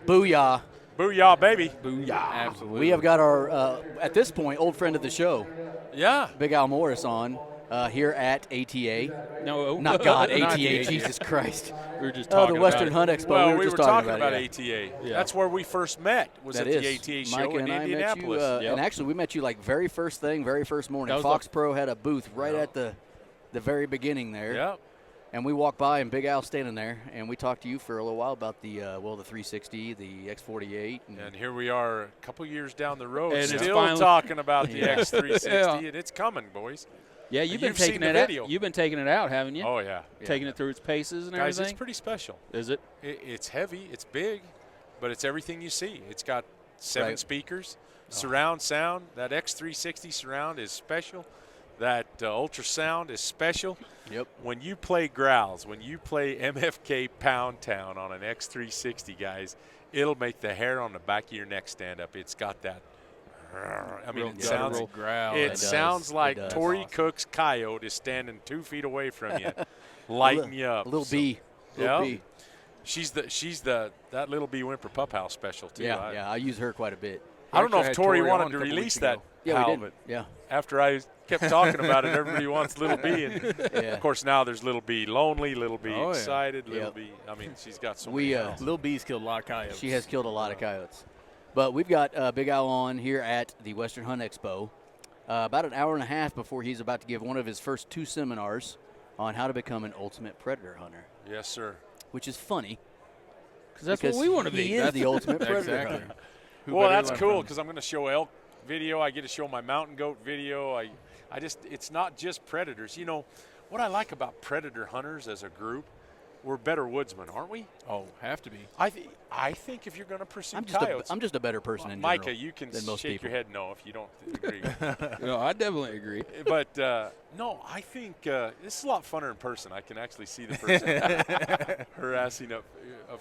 Booyah. Booyah, baby. Booyah. Absolutely. We have got our, at this point, old friend of the show, Yeah. Big Al Morris, on here at ATA. No, Not God, not ATA, Jesus Christ. We were just talking the Western about Hunt Expo. Well, we were just talking about it, ATA. Yeah. That's where we first met, was That at is. the ATA show Micah in and I met you, Indianapolis. Yep. and actually we met you like very first morning. That was Fox Pro had a booth right Yeah. at the very beginning there. Yep. And we walked by, and Big Al standing there, and we talked to you for a little while about the 360, the X48. And here we are a couple years down the road, And it's still finally- talking about the Yeah. X360, Yeah. and it's coming, boys. Yeah, you've been You've seen taking the it out. video. You've been taking it out, haven't you? Oh, yeah. Taking it through its paces and Guys, everything. it's pretty special. Is it? It's heavy, it's big, but it's everything you see. It's got 7 Right. speakers, surround sound. That X360 surround is special. That ultrasound is special. Yep. When you play growls, when you play MFK Pound Town on an X360, guys, it'll make the hair on the back of your neck stand up. It's got that. I mean, Real it sounds. guttural growl. It does. sounds like It does. Tori Awesome. Cook's coyote is standing 2 feet away from you, lighting you up. A little So, bee. Little yeah. bee. She's that little bee whimper pup house special too. Yeah, I use her quite a bit. I don't know Actually, if I had Tori Tori wanted on to a couple release weeks that. ago. Yeah, Hal, we did. but Yeah. after I kept talking about it, everybody wants Little B, and Yeah. of course now there's Little B lonely, Little B Oh, yeah. excited, Little Yep. B. I mean, she's got so We, many. else. Lil B's killed a lot of coyotes. She has killed a lot of coyotes. But we've got Big Al on here at the Western Hunt Expo about an hour and a half before he's about to give one of his first 2 seminars on how to become an ultimate predator hunter, Yes, sir. which is funny. Because that's because what we want to be. He is the ultimate predator Exactly. hunter. Who Well, better that's learn cool from? because I'm going to show elk video. I get to show my mountain goat video. It's not just predators. You know, what I like about predator hunters as a group, we're better woodsmen, aren't we? Oh, have to be. I think if you're going to pursue I'm coyotes, just a better person in Micah, general you can than most shake people. your head no if you don't agree. No, I definitely agree. But no, I think this is a lot funner in person. I can actually see the person harassing up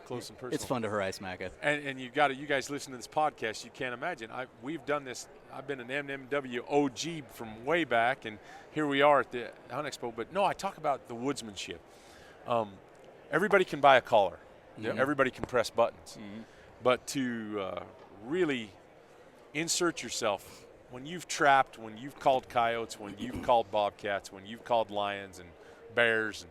close and personal. It's fun to harass Macca. And you guys listen to this podcast, you can't imagine. We've done this. I've been an MMW OG from way back, and here we are at the Hunt Expo. But no, I talk about the woodsmanship. Everybody can buy a collar. Mhm. Everybody can press buttons. But to really insert yourself, when you've trapped, when you've called coyotes, when you've called bobcats, when you've called lions and bears and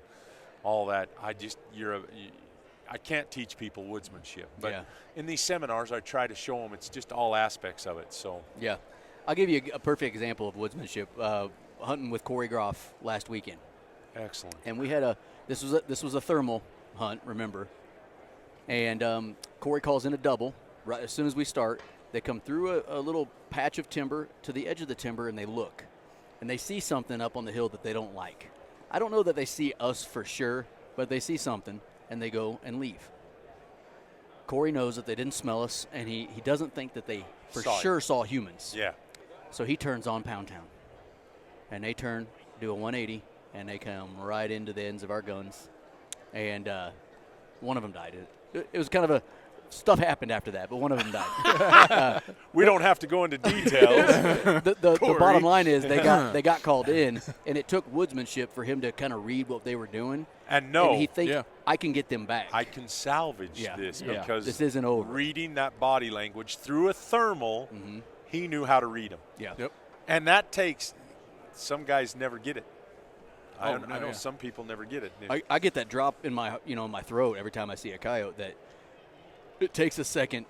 all that, I can't teach people woodsmanship. But Yeah. in these seminars, I try to show them it's just all aspects of it. So Yeah. I'll give you a perfect example of woodsmanship. Hunting with Corey Groff last weekend. excellent. And we had this was a thermal hunt, remember. And Corey calls in a double right as soon as we start. They come through a little patch of timber to the edge of the timber, and they look. And they see something up on the hill that they don't like. I don't know that they see us for sure, but they see something, and they go and leave. Corey knows that they didn't smell us, and he doesn't think that they for Saw you. sure saw humans. Yeah. So he turns on Pound Town. And they do a 180, and they come right into the ends of our guns. And one of them died. It was kind of stuff happened after that, but one of them died. We don't have to go into details. The Corey. bottom line is they got called in, and it took woodsmanship for him to kind of read what they were doing. And no, And he think Yeah. I can get them back. I can salvage Yeah. this Yeah. because This isn't over. reading that body language through a thermal, he knew how to read them. Yeah. Yep. And that takes – some guys never get it. I Oh, know no, yeah. some people never get it. I get that drop in my in my throat every time I see a coyote that it takes a second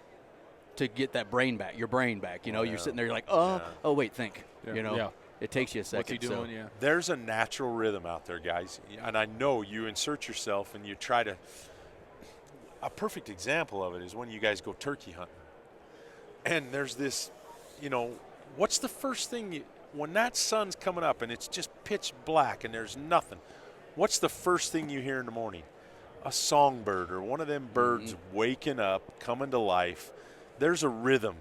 to get that brain back, your brain back. You know, you're sitting there, you're like, oh wait, think. Yeah. You know, Yeah. it takes you a second. What's he doing? So. Yeah. There's a natural rhythm out there, guys. And I know you insert yourself and you try to – a perfect example of it is when you guys go turkey hunting. And there's this, what's the first thing when that sun's coming up and it's just pitch black and there's nothing, what's the first thing you hear in the morning? A songbird or one of them birds waking up, coming to life. There's a rhythm.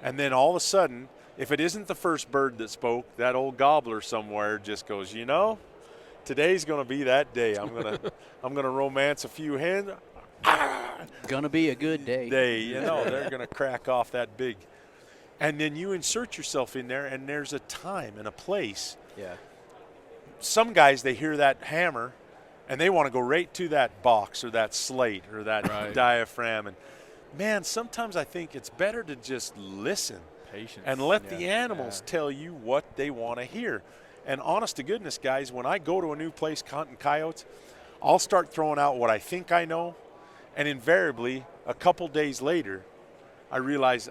And then all of a sudden, if it isn't the first bird that spoke, that old gobbler somewhere just goes, today's going to be that day. I'm going to romance a few hens. Gonna be a good day. They're going to crack off that big. And then you insert yourself in there, and there's a time and a place. Yeah. Some guys, they hear that hammer, and they want to go right to that box or that slate or that Right. diaphragm. And man, sometimes I think it's better to just listen Patience. and let the animals tell you what they want to hear. And honest to goodness, guys, when I go to a new place hunting coyotes, I'll start throwing out what I think I know, and invariably, a couple days later, I realize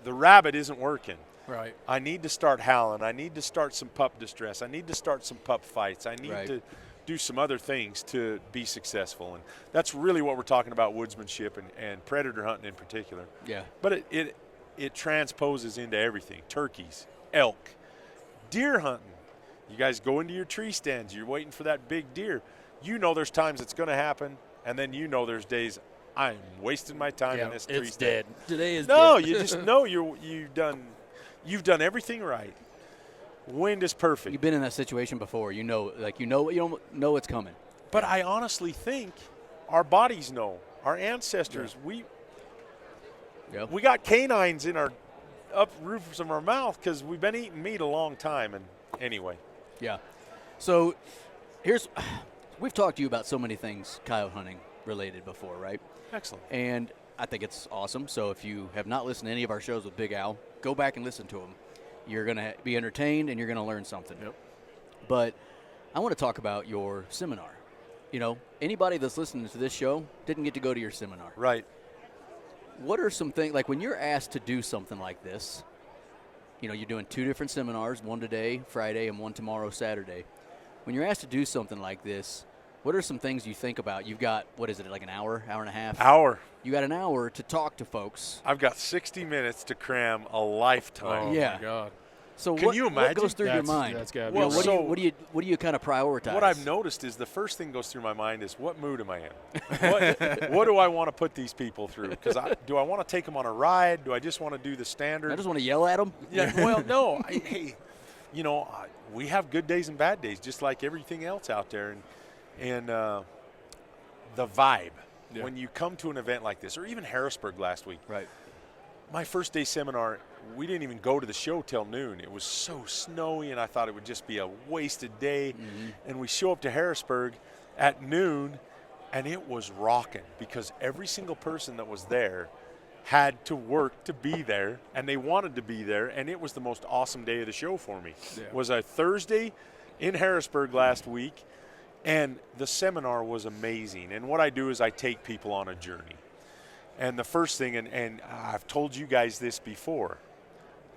the rabbit isn't working. Right. I need to start howling. I need to start some pup distress. I need to start some pup fights. I need to do some other things to be successful. And that's really what we're talking about, woodsmanship and predator hunting in particular. Yeah. But it transposes into everything. Turkeys, elk, deer hunting. You guys go into your tree stands. You're waiting for that big deer. You know there's times it's going to happen, and then you know there's days I'm wasting my time in this tree It's stand. dead. Today is No, dead. you just know you've done everything right. Wind is perfect. You've been in that situation before. You know it's coming. But I honestly think our bodies know. Our ancestors, we got canines in our up roofs of our mouth because we've been eating meat a long time. And anyway. Yeah. So we've talked to you about so many things coyote hunting related before, right? Excellent. And I think it's awesome. So if you have not listened to any of our shows with Big Al, go back and listen to them. You're going to be entertained and you're going to learn something. Yep. But I want to talk about your seminar. You know, anybody that's listening to this show didn't get to go to your seminar. Right. What are some things, like when you're asked to do something like this, you know, you're doing 2 different seminars, one today, Friday, and one tomorrow, Saturday. When you're asked to do something like this, what are some things you think about? You've got, what is it, like an hour and a half? Hour. You got an hour to talk to folks. I've got 60 minutes to cram a lifetime. Oh, Yeah. my God. So Can you what imagine? goes through your mind? That's got to be Well, You know, so- what do you kind of prioritize? What I've noticed is the first thing goes through my mind is what mood am I in? what do I want to put these people through? Because do I want to take them on a ride? Do I just want to do the standard? I just want to yell at them. Yeah, well, no. Hey, you know, we have good days and bad days, just like everything else out there. And the vibe, when you come to an event like this, or even Harrisburg last week. Right. My first day seminar, we didn't even go to the show till noon. It was so snowy, and I thought it would just be a wasted day. Mm-hmm. And we show up to Harrisburg at noon, and it was rocking because every single person that was there had to work to be there, and they wanted to be there, and it was the most awesome day of the show for me. Yeah. It was a Thursday in Harrisburg last week, and the seminar was amazing. And what I do is I take people on a journey. And the first thing, and I've told you guys this before,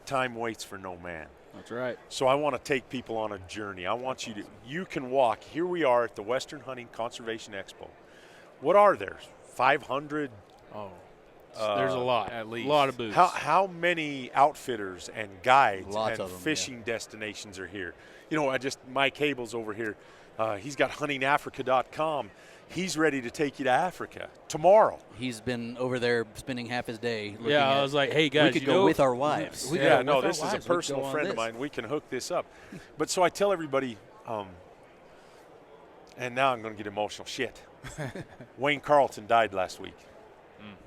time waits for no man. That's right. So I want to take people on a journey. I want you can walk. Here we are at the Western Hunting Conservation Expo. What are there? 500? Oh, there's a lot. At least. A lot of booths. How many outfitters and guides Lots and of them, fishing destinations are here? You know, Mike Habel's over here. He's got huntingafrica.com. He's ready to take you to Africa tomorrow. He's been over there spending half his day looking Yeah, at, I was like, hey, guys, we could go with our wives. Yeah, no, with our this is a wives, we could personal go on friend of this. mine. We can hook this up. But so I tell everybody, and now I'm going to get emotional. Shit. Wayne Carlton died last week.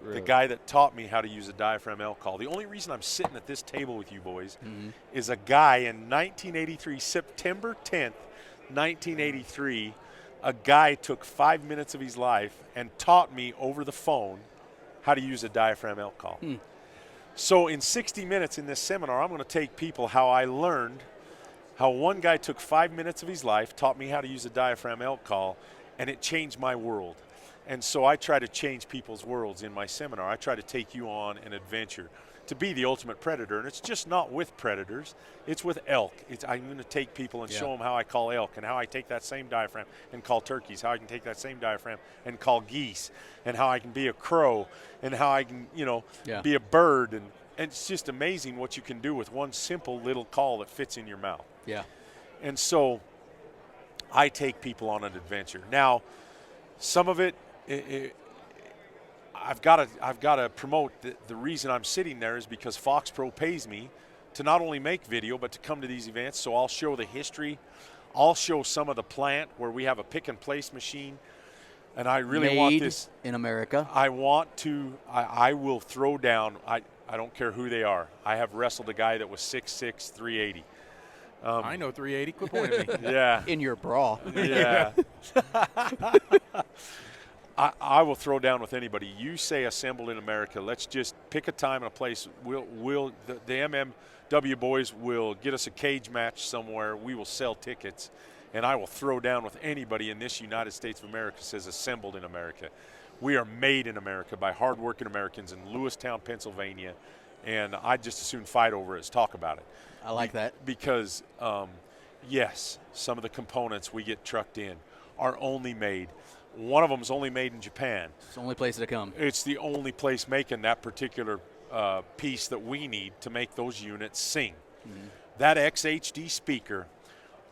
Really? The guy that taught me how to use a diaphragm elk call. The only reason I'm sitting at this table with you boys is a guy in 1983, September 10th, 1983, a guy took 5 minutes of his life and taught me over the phone how to use a diaphragm elk call. So in 60 minutes in this seminar, I'm going to take people how I learned how one guy took 5 minutes of his life, taught me how to use a diaphragm elk call, and it changed my world. And so I try to change people's worlds in my seminar. I try to take you on an adventure to be the ultimate predator. And it's just not with predators. It's with elk. I'm going to take people and show them how I call elk and how I take that same diaphragm and call turkeys, how I can take that same diaphragm and call geese, and how I can be a crow, and how I can, be a bird. And it's just amazing what you can do with one simple little call that fits in your mouth. Yeah. And so I take people on an adventure. Now, some of it, I've got to promote the reason I'm sitting there is because Fox Pro pays me to not only make video but to come to these events. So I'll show the history. I'll show some of the plant where we have a pick and place machine. And I really want this in America. I want to. I will throw down. I don't care who they are. I have wrestled a guy that was 6'6", 380. I know 380. Quit pointing at me. Yeah. In your bra. Yeah. I will throw down with anybody. You say assembled in America. Let's just pick a time and a place. The MMW boys will get us a cage match somewhere. We will sell tickets, and I will throw down with anybody in this United States of America says assembled in America. We are made in America by hardworking Americans in Lewistown, Pennsylvania, and I'd just as soon fight over it as talk about it. I like that. Because, yes, some of the components we get trucked in are only made. One of them is only made in Japan. It's the only place to come. It's the only place making that particular piece that we need to make those units sing. Mm-hmm. That XHD speaker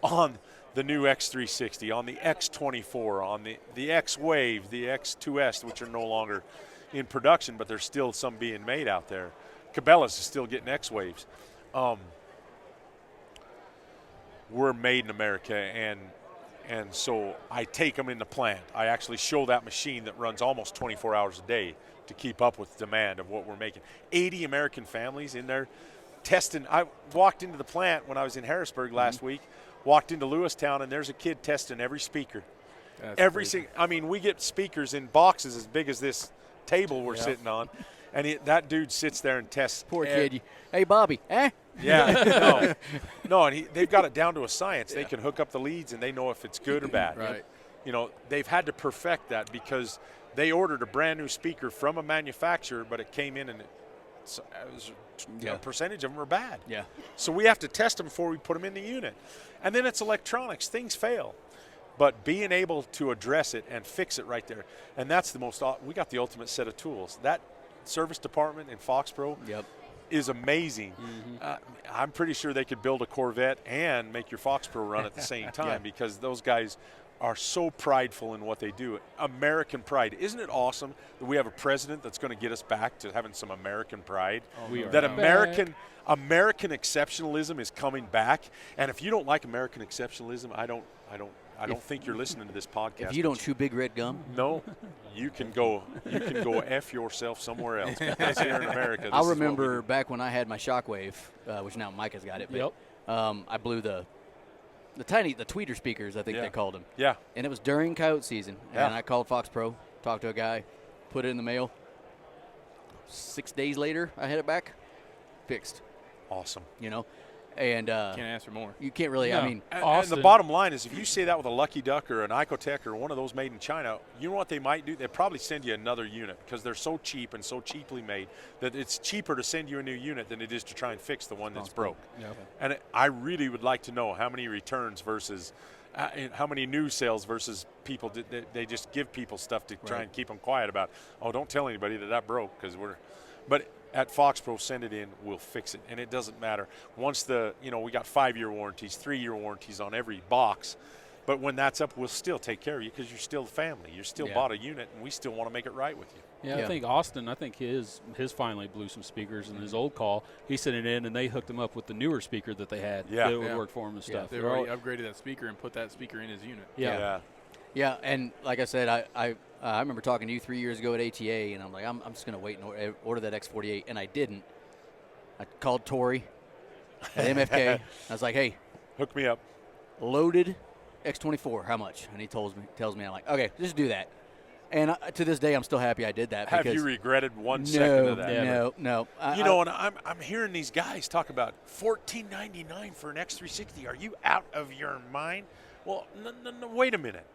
on the new X360, on the X24, on the X-Wave, the X2S, which are no longer in production, but there's still some being made out there. Cabela's is still getting X-Waves. We're made in America, and so I take them in the plant. I actually show that machine that runs almost 24 hours a day to keep up with the demand of what we're making. 80 American families in there testing. I walked into the plant when I was in Harrisburg last week, walked into Lewistown, and there's a kid testing every speaker. We get speakers in boxes as big as this table we're sitting on, and that dude sits there and tests. Poor kid. Hey, Bobby, eh? Yeah, no, and they've got it down to a science. They can hook up the leads, and they know if it's good or bad. Right. You know, they've had to perfect that because they ordered a brand new speaker from a manufacturer, but it came in and a percentage of them are bad. Yeah. So we have to test them before we put them in the unit. And then it's electronics. Things fail. But being able to address it and fix it right there, and that's we got the ultimate set of tools. That service department in Foxborough is amazing. Mm-hmm. I'm pretty sure they could build a Corvette and make your Foxborough run at the same time because those guys are so prideful in what they do. American pride. Isn't it awesome that we have a president that's going to get us back to having some American pride? That American exceptionalism is coming back. And if you don't like American exceptionalism, I don't think you're listening to this podcast. If you don't chew big red gum, no, you can go F yourself somewhere else. Because here in America, I remember back when I had my Shockwave, which now Mike has got it. But, I blew the tweeter speakers, I think they called them. Yeah. And it was during coyote season, and I called Fox Pro, talked to a guy, put it in the mail. 6 days later, I had it back, fixed. Awesome. You know. And can't answer more. You can't really. No. I mean, and the bottom line is, if you say that with a Lucky Duck or an Icotech or one of those made in China, you know what they might do? They'll probably send you another unit because they're so cheap and so cheaply made that it's cheaper to send you a new unit than it is to try and fix the one that's broke. Yeah. And I really would like to know how many returns versus how many new sales versus people they just give people stuff to try and keep them quiet about. Oh, don't tell anybody that broke because but at Fox Pro, send it in, we'll fix it. And it doesn't matter. Once we got 5-year warranties, 3-year warranties on every box. But when that's up, we'll still take care of you because you're still family. You're still bought a unit, and we still want to make it right with you. Yeah, I think Austin, his finally blew some speakers in his old call. He sent it in, and they hooked him up with the newer speaker that they had that would work for him and stuff. They've already upgraded that speaker and put that speaker in his unit. Yeah, and like I said, I remember talking to you 3 years ago at ATA, and I'm like, I'm just going to wait and order that X48, and I didn't. I called Tori at MFK. I was like, hey. Hook me up. Loaded X24, how much? And he tells me, I'm like, okay, just do that. And to this day, I'm still happy I did that. Have you regretted one second of that? No. And I'm hearing these guys talk about $14.99 for an X360. Are you out of your mind? Well, no, wait a minute.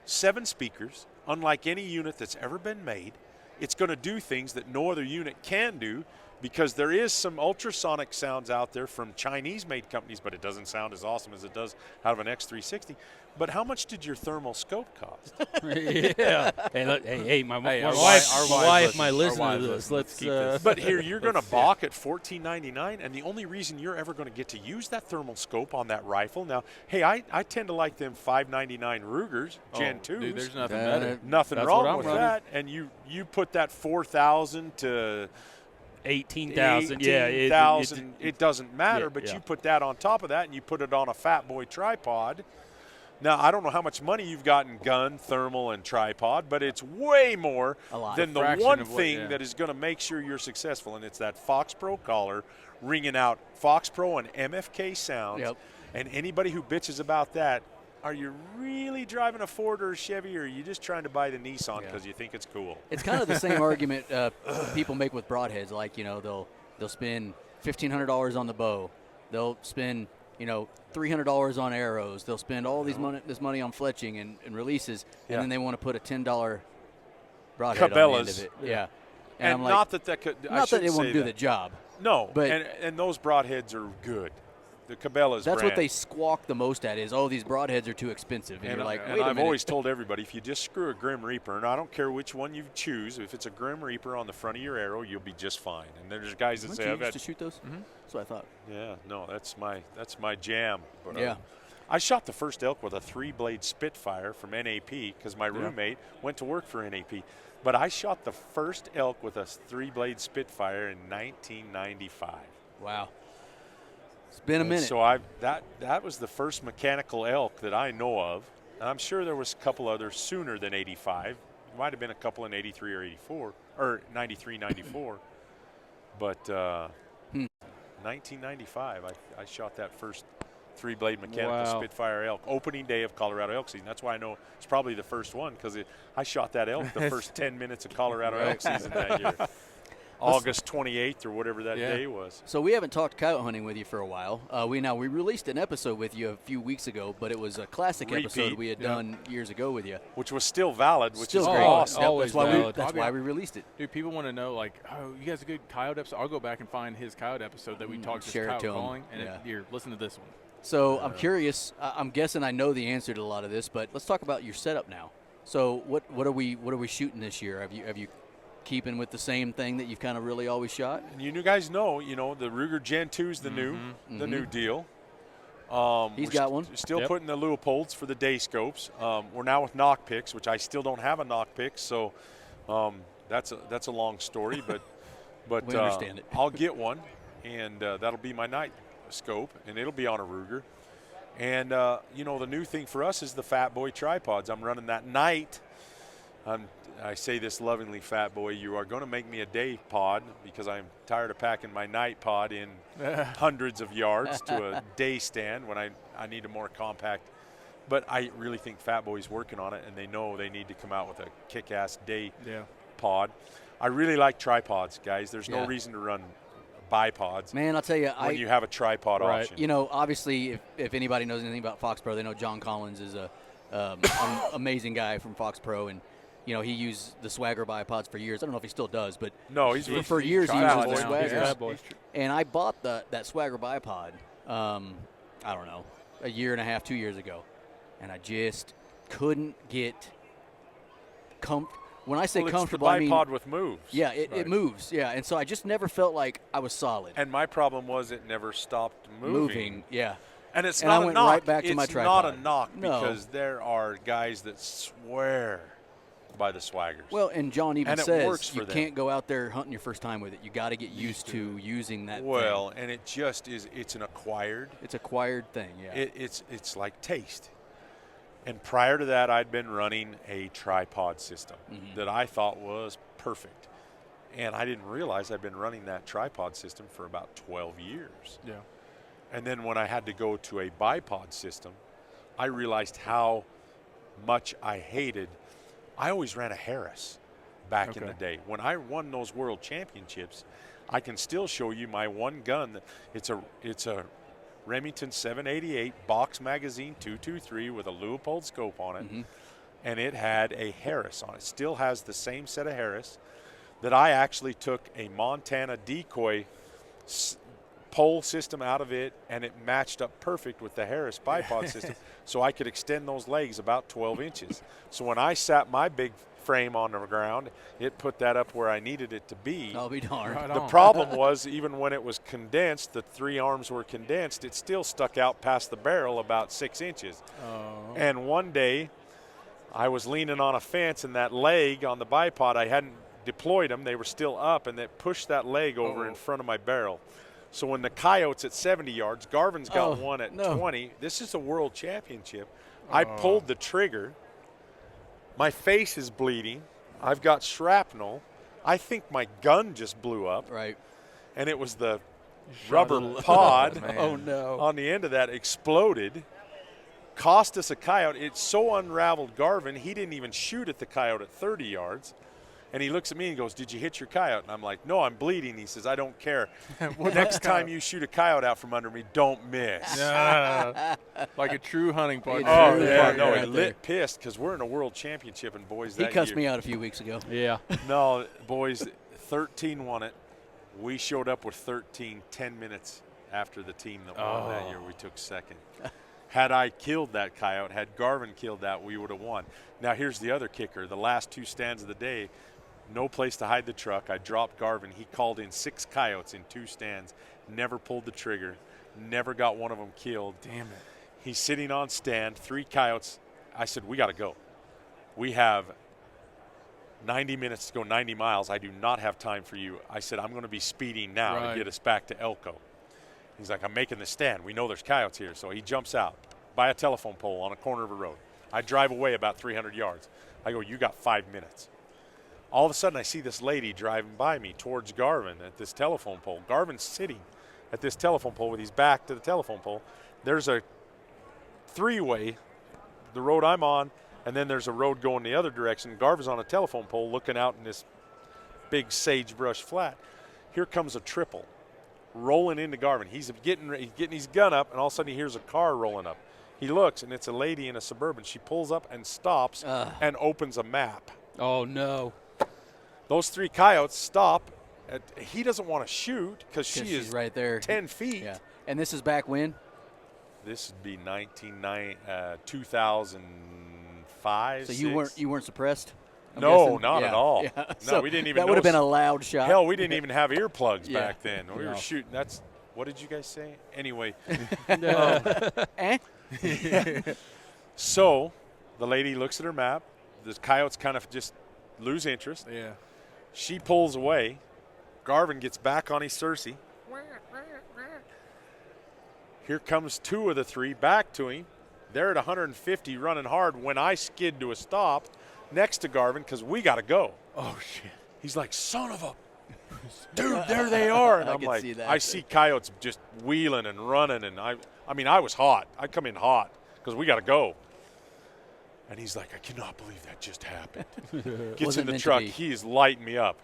7 speakers, unlike any unit that's ever been made. It's going to do things that no other unit can do because there is some ultrasonic sounds out there from Chinese-made companies, but it doesn't sound as awesome as it does out of an X360. But how much did your thermal scope cost? Yeah. Hey, my wife might listen to this. Let's keep this. But here, you're going to balk at $14.99, and the only reason you're ever going to get to use that thermal scope on that rifle. Now, hey, I tend to like them $5.99 Rugers, Gen 2s. Dude, there's nothing better. Nothing wrong with that. And you put that 4,000 to 18,000. It doesn't matter, but you put that on top of that, and you put it on a Fat Boy tripod. Now, I don't know how much money you've got in gun, thermal, and tripod, but it's way more than the one thing that is going to make sure you're successful, and it's that Fox Pro collar ringing out Fox Pro and MFK sounds. Yep. And anybody who bitches about that, are you really driving a Ford or a Chevy, or are you just trying to buy the Nissan because you think it's cool? It's kind of the same argument people make with broadheads. Like, they'll spend $1,500 on the bow. They'll spend, $300 on arrows. They'll spend all this money on fletching and releases, and then they want to put a $10 broadhead on the end of it. Yeah. And I'm like, not that it won't do the job. No, but and those broadheads are good. The Cabela's That's brand. what they squawk the most at is, these broadheads are too expensive. And you're like, wait a minute. I've always told everybody, if you just screw a Grim Reaper, and I don't care which one you choose, if it's a Grim Reaper on the front of your arrow, you'll be just fine. And there's guys that say, I've had to shoot those. Mm-hmm. That's what I thought. Yeah, no, that's my jam. But, yeah. I shot the first elk with a 3-blade Spitfire from NAP because my roommate went to work for NAP. But I shot the first elk with a 3-blade Spitfire in 1995. Wow. It's been a minute. So that was the first mechanical elk that I know of. And I'm sure there was a couple others sooner than 85. Might have been a couple in 83 or 84, or 93, 94. But 1995, I shot that first 3-blade mechanical Spitfire elk, opening day of Colorado elk season. That's why I know it's probably the first one, because I shot that elk the first 10 minutes of Colorado elk season that year. August 28th or whatever that day was. So we haven't talked coyote hunting with you for a while. We released an episode with you a few weeks ago, but it was a classic episode we had done years ago with you, which was still valid, which is great. Awesome. That's why we released it. Dude, people want to know, like, oh, you guys a good coyote episode? I'll go back and find his coyote episode that we talked about coyote calling, and here, listen to this one. So I'm curious. I'm guessing I know the answer to a lot of this, but let's talk about your setup now. So what are we shooting this year? Have you keeping with the same thing that you've kind of really always shot? And you guys know, the Ruger Gen 2 is the new deal. He's got one. Still putting the Leopolds for the day scopes. We're now with knock picks, which I still don't have a knock pick, so that's a long story, but we understand it. I'll get one, and that'll be my night scope, and it'll be on a Ruger. And the new thing for us is the Fat Boy tripods. I'm running that night. I say this lovingly, Fat Boy, you are going to make me a day pod because I'm tired of packing my night pod in hundreds of yards to a day stand when I need a more compact. But I really think Fat Boy's working on it, and they know they need to come out with a kick-ass day pod. I really like tripods, guys. There's no reason to run bipods. Man, I'll tell you, when you have a tripod option. Obviously, if anybody knows anything about Fox Pro, they know John Collins is an amazing guy from Fox Pro, and he used the Swagger bipods for years. I don't know if he still does, but for years he used the Swagger. And I bought that Swagger bipod, I don't know, a year and a half, 2 years ago, and I just couldn't get when I say comfortable, I mean, with moves. Yeah, it moves. Yeah, and so I just never felt like I was solid. And my problem was it never stopped moving. Yeah. And it's not a knock. Right back to my tripod. It's not a knock because there are guys that swear by the Swaggers. Well, and John even says you can't go out there hunting your first time with it. You got to get used to using that thing. And it just is. It's an acquired. It's acquired thing. Yeah. It's like taste. And prior to that, I'd been running a tripod system that I thought was perfect. And I didn't realize I'd been running that tripod system for about 12 years. Yeah. And then when I had to go to a bipod system, I realized how much I hated. I always ran a Harris back in the day. When I won those world championships, I can still show you my one gun. It's a Remington 788 box magazine 223 with a Leupold scope on it, and it had a Harris on it. Still has the same set of Harris that I actually took a Montana decoy pole system out of it, and it matched up perfect with the Harris bipod system, so I could extend those legs about 12 inches. So when I sat my big frame on the ground, it put that up where I needed it to be. I'll be darned. Right the problem was, even when it was condensed, the three arms were condensed, it still stuck out past the barrel about 6 inches. Oh. And one day, I was leaning on a fence, and that leg on the bipod, I hadn't deployed them. They were still up, and it pushed that leg over in front of my barrel. So when the coyote's at 70 yards, Garvin's got one at 20. This is a world championship. I pulled the trigger. My face is bleeding. I've got shrapnel. I think my gun just blew up. Right. And it was the rubber pod on the end of that exploded. cost us a coyote. It so unraveled Garvin, he didn't even shoot at the coyote at 30 yards. And he looks at me and goes, did you hit your coyote? And I'm like, no, I'm bleeding. He says, I don't care. Next time you shoot a coyote out from under me, don't miss. Like a true hunting partner. Oh, yeah. No, he lit pissed because we're in a world championship, and boys, he cussed me out a few weeks ago. Yeah. No, boys, 13 won it. We showed up with 13 10 minutes after the team that won that year. We took second. Had I killed that coyote, had Garvin killed that, we would have won. Now, here's the other kicker. The last 2 stands of the day, no place to hide the truck. I dropped Garvin. He called in 6 coyotes in 2 stands, never pulled the trigger, never got one of them killed. Damn it. He's sitting on stand, 3 coyotes. I said, we got to go. We have 90 minutes to go 90 miles. I do not have time for you. I said, I'm going to be speeding now to get us back to Elko. He's like, I'm making the stand. We know there's coyotes here. So he jumps out by a telephone pole on a corner of a road. I drive away about 300 yards. I go, you got 5 minutes. All of a sudden, I see this lady driving by me towards Garvin at this telephone pole. Garvin's sitting at this telephone pole with his back to the telephone pole. There's a 3-way, the road I'm on, and then there's a road going the other direction. Garvin's on a telephone pole looking out in this big sagebrush flat. Here comes a triple rolling into Garvin. He's getting his gun up, and all of a sudden he hears a car rolling up. He looks, and it's a lady in a Suburban. She pulls up and stops and opens a map. Oh, no. Those 3 coyotes stop. He doesn't want to shoot because she is right there, 10 feet. Yeah. And this is back when? This would be 2005. So you weren't suppressed? No, not at all. Yeah. No, so we didn't even. That would have been a loud shot. Hell, we didn't even have earplugs back then. We No. were shooting. That's what did you guys say? Anyway. So the lady looks at her map. The coyotes kind of just lose interest. Yeah. She pulls away. Garvin gets back on his Cersei. Here comes 2 of the 3 back to him. They're at 150 running hard when I skid to a stop next to Garvin because we got to go. Oh, shit. He's like, son of a – dude, there they are. And I'm like, I see coyotes just wheeling and running. And I mean, I was hot. I come in hot because we got to go. And he's like, I cannot believe that just happened. Gets in the truck. He is lighting me up.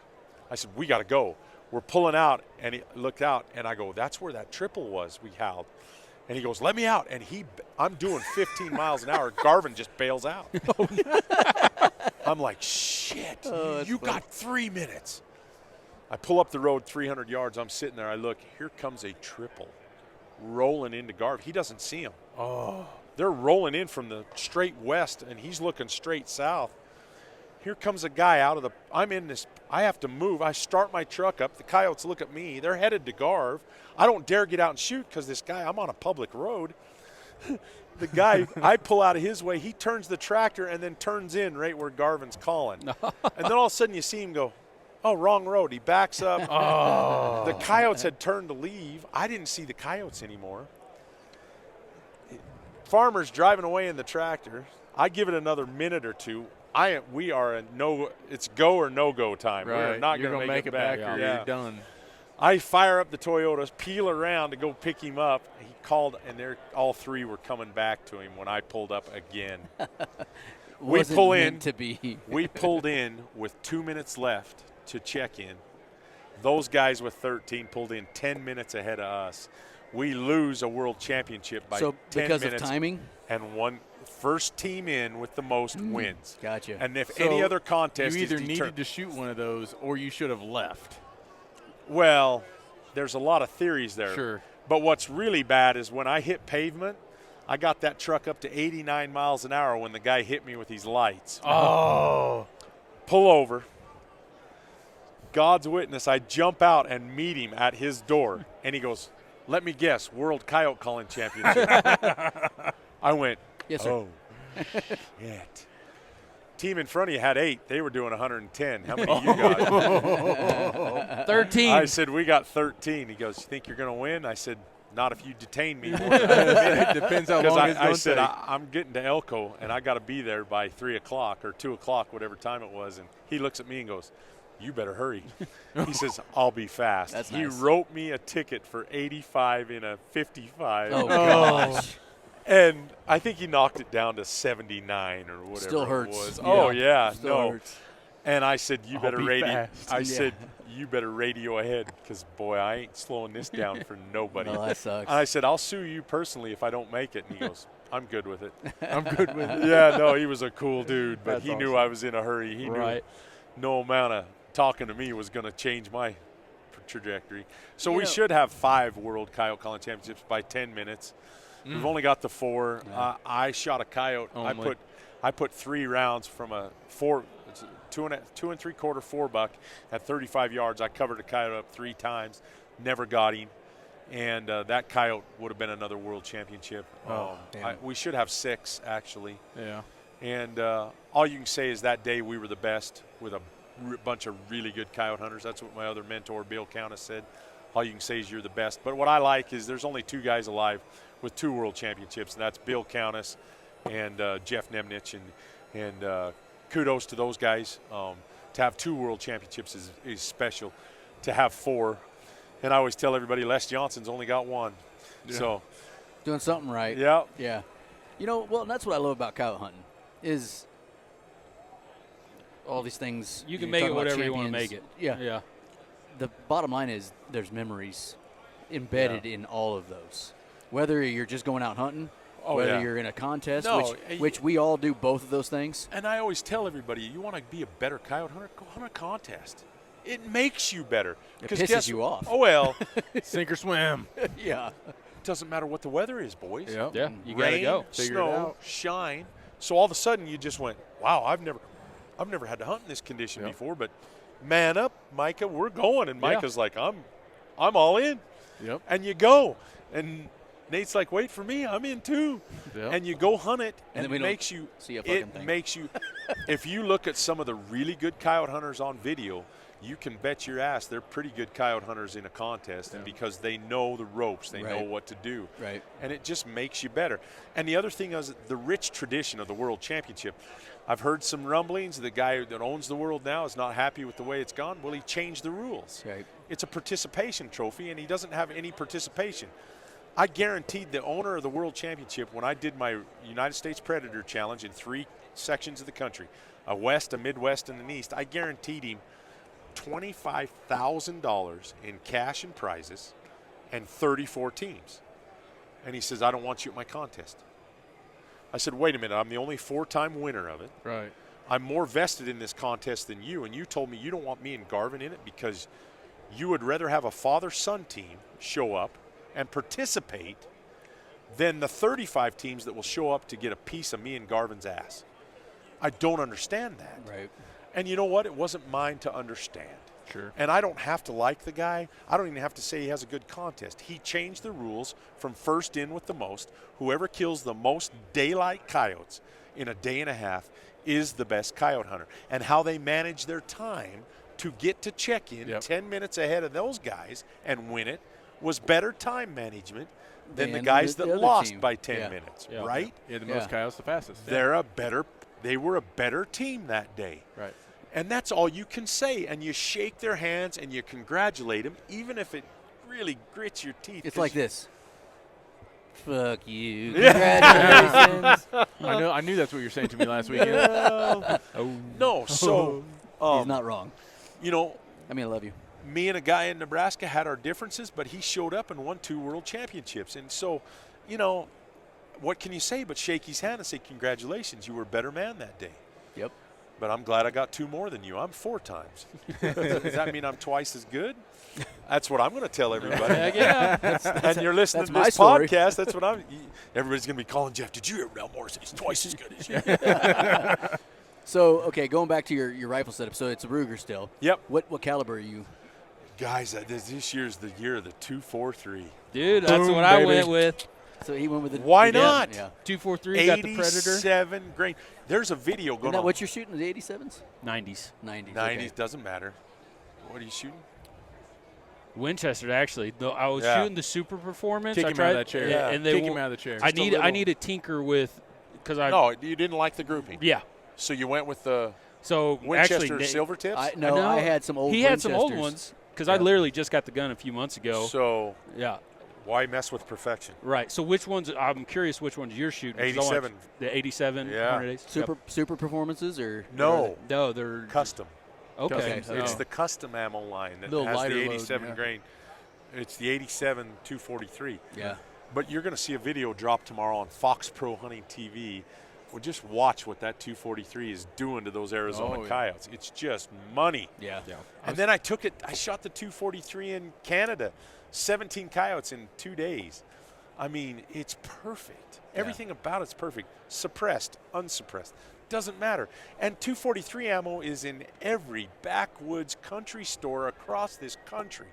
I said, we got to go. We're pulling out. And he looked out. And I go, that's where that triple was, we howled. And he goes, let me out. And I'm doing 15 miles an hour. Garvin just bails out. I'm like, shit, you got 3 minutes. I pull up the road 300 yards. I'm sitting there. I look. Here comes a triple rolling into Garvin. He doesn't see him. Oh. They're rolling in from the straight west, and he's looking straight south. Here comes a guy out of the – I'm in this – I have to move. I start my truck up. The coyotes look at me. They're headed to Garv. I don't dare get out and shoot because this guy – I'm on a public road. The guy – I pull out of his way. He turns the tractor and then turns in right where Garvin's calling. And then all of a sudden you see him go, oh, wrong road. He backs up. The coyotes had turned to leave. I didn't see the coyotes anymore. Farmer's driving away in the tractor. I give it another minute or 2. We are it's go or no go time. Right. We're not going to make it back. or you're done. I fire up the Toyotas, peel around to go pick him up. He called, and all 3 were coming back to him when I pulled up again. We pull in. We pulled in with 2 minutes left to check in. Those guys with 13 pulled in 10 minutes ahead of us. We lose a world championship by 10 because minutes. of timing? And one first team in with the most wins. Gotcha. And if any other contest you either is needed to shoot one of those or you should have left. Well, there's a lot of theories there. Sure. But what's really bad is when I hit pavement, I got that truck up to 89 miles an hour when the guy hit me with these lights. Oh. Pull over. God's witness, I jump out and meet him at his door. And he goes, let me guess, World Coyote Calling Championship. I went, yes, sir. Oh, shit. Team in front of you had 8. They were doing 110. How many you got? 13. I said, we got 13. He goes, you think you're going to win? I said, not if you detain me more than a minute. It depends how long it's going to take. I said, I'm getting to Elko, and I got to be there by 3 o'clock or 2 o'clock, whatever time it was. And he looks at me and goes, you better hurry. He says, I'll be fast. That's he nice. wrote me a ticket for 85 in a 55. Oh, gosh. And I think he knocked it down to 79 or whatever Still hurts. it was. Yeah. Oh, yeah. Still hurts. And I said, you better radio. I Yeah. said, you better radio ahead because, boy, I ain't slowing this down for nobody. No, that sucks. And I said, I'll sue you personally if I don't make it. And he goes, I'm good with it. I'm good with it. Yeah, no, he was a cool dude, but That's he knew awesome. I was in a hurry. He knew no amount of talking to me was going to change my trajectory. So we should have 5 World Coyote Calling Championships by 10 minutes. We've only got the 4. Yeah. I shot a coyote. I put 3 rounds from a 2 3/4 4 buck at 35 yards. I covered a coyote up 3 times, never got him, and that coyote would have been another world championship. We should have 6 actually. Yeah. And all you can say is that day we were the best with a bunch of really good coyote hunters. That's what my other mentor, Bill Countess, said. All you can say is you're the best. But what I like is there's only 2 guys alive with 2 world championships, and that's Bill Countess and Jeff Nemnich. And kudos to those guys. To have 2 world championships is special. To have 4, and I always tell everybody Les Johnson's only got 1. Yeah. So Doing something right. yeah. Yeah. You know, well, that's what I love about coyote hunting is all these things. You can you're make it talking about whatever you want to champions. make it. Yeah. Yeah. The bottom line is there's memories embedded in all of those. Whether you're just going out hunting, whether you're in a contest, which we all do both of those things. And I always tell everybody, you want to be a better coyote hunter, go hunt a contest. It makes you better. It pisses you off. Oh, well. Sink or swim. Yeah. It doesn't matter what the weather is, boys. Yep. Yeah. You got to Rain, go. Figure it snow, out. shine. So all of a sudden you just went, wow, I've never had to hunt in this condition before, but man up, Micah, we're going. And Micah's like, I'm all in. Yep. And you go. And Nate's like, wait for me, I'm in too. Yep. And you go hunt it, and then it makes you, see a fucking thing. makes you, if you look at some of the really good coyote hunters on video, you can bet your ass they're pretty good coyote hunters in a contest because they know the ropes, they know what to do. Right. And it just makes you better. And the other thing is the rich tradition of the World Championship. I've heard some rumblings. The guy that owns the world now is not happy with the way it's gone. Well, he changed the rules. Right. It's a participation trophy, and he doesn't have any participation. I guaranteed the owner of the World Championship when I did my United States Predator Challenge in 3 sections of the country, a West, a Midwest, and an East, I guaranteed him $25,000 in cash and prizes and 34 teams. And he says, I don't want you at my contest. I said, wait a minute, I'm the only 4-time winner of it. Right. I'm more vested in this contest than you, and you told me you don't want me and Garvin in it because you would rather have a father-son team show up and participate than the 35 teams that will show up to get a piece of me and Garvin's ass. I don't understand that. Right. And you know what? It wasn't mine to understand. Sure. And I don't have to like the guy. I don't even have to say he has a good contest. He changed the rules from first in with the most. Whoever kills the most daylight coyotes in a day and a half is the best coyote hunter. And how they manage their time to get to check-in 10 minutes ahead of those guys and win it was better time management than the guys that lost team. by 10 minutes, right? Yeah, the most coyotes, the fastest. They were a better team that day. Right. And that's all you can say. And you shake their hands and you congratulate them, even if it really grits your teeth. It's like this. Fuck you. Congratulations. I knew that's what you were saying to me last weekend. No, so he's not wrong. You know, I mean, I love you. Me and a guy in Nebraska had our differences, but he showed up and won 2 world championships. And so, you know, what can you say but shake his hand and say, congratulations, you were a better man that day. Yep. But I'm glad I got 2 more than you. I'm 4 times. Does that mean I'm twice as good? That's what I'm going to tell everybody. And you're listening to this podcast. That's what everybody's going to be calling Jeff. Did you ever know Morris? He's twice as good as you. So, okay, going back to your rifle setup. So it's a Ruger still. Yep. What caliber are you? Guys, this year's the year of the 243. Dude, that's what I went with. So he went with the. Why not? Yeah. 243 got the Predator. 87 grain. There's a video going Isn't that on. what you're shooting? The 87s? 90s. 90s. 90s, okay. doesn't matter. What are you shooting? Winchester, actually. Though I was shooting the Super Performance. Kick I him tried, out of that chair. And they Kick him out of the chair. I need to tinker with because I. No, you didn't like the grouping. Yeah. So you went with the So Winchester actually, silver tips. I had some old. He had some old ones because I literally just got the gun a few months ago. So yeah. Why mess with perfection? Right. So which ones? I'm curious which ones you're shooting. 87. The 87. Yeah. 100 Super performances or No. No, they're Custom. okay. Custom. It's the custom ammo line that Little has lighter the load, 87 yeah. grain. It's the 87 243. Yeah. But you're going to see a video drop tomorrow on Fox Pro Hunting TV. Well, just watch what that 243 is doing to those Arizona coyotes. It's just money. Yeah. And then I shot the 243 in Canada, 17 coyotes in 2 days. I mean, it's perfect. Everything about it's perfect. Suppressed, unsuppressed, doesn't matter. And 243 ammo is in every backwoods country store across this country.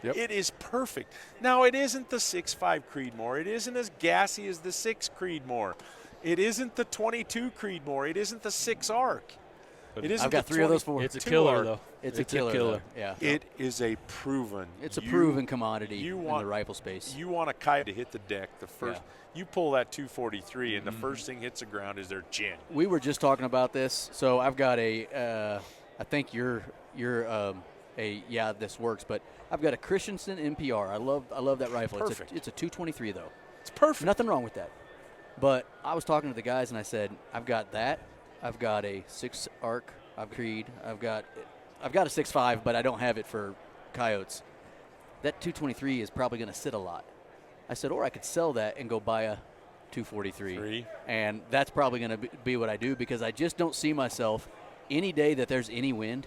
Yep. It is perfect. Now, it isn't the 6.5 Creedmoor. It isn't as gassy as the 6 Creedmoor. It isn't the 22 Creedmoor. It isn't the 6 Arc. It isn't I've got 3 of those 4. It's a killer, though. It's a killer. Though. Yeah. It is a proven. It's a proven commodity in the rifle space. You want a coyote to hit the deck the first. You pull that 243, and the first thing hits the ground is their chin. We were just talking about this. So I've got I think you're this works, but I've got a Christensen MPR. I love that rifle. Perfect. It's a 223 though. It's perfect. Nothing wrong with that. But I was talking to the guys and I said, I've got that. I've got a 6 Arc. I've Creed. I've got a 6.5, but I don't have it for coyotes. That 223 is probably going to sit a lot. I said, or I could sell that and go buy a 243. And that's probably going to be what I do, because I just don't see myself any day that there's any wind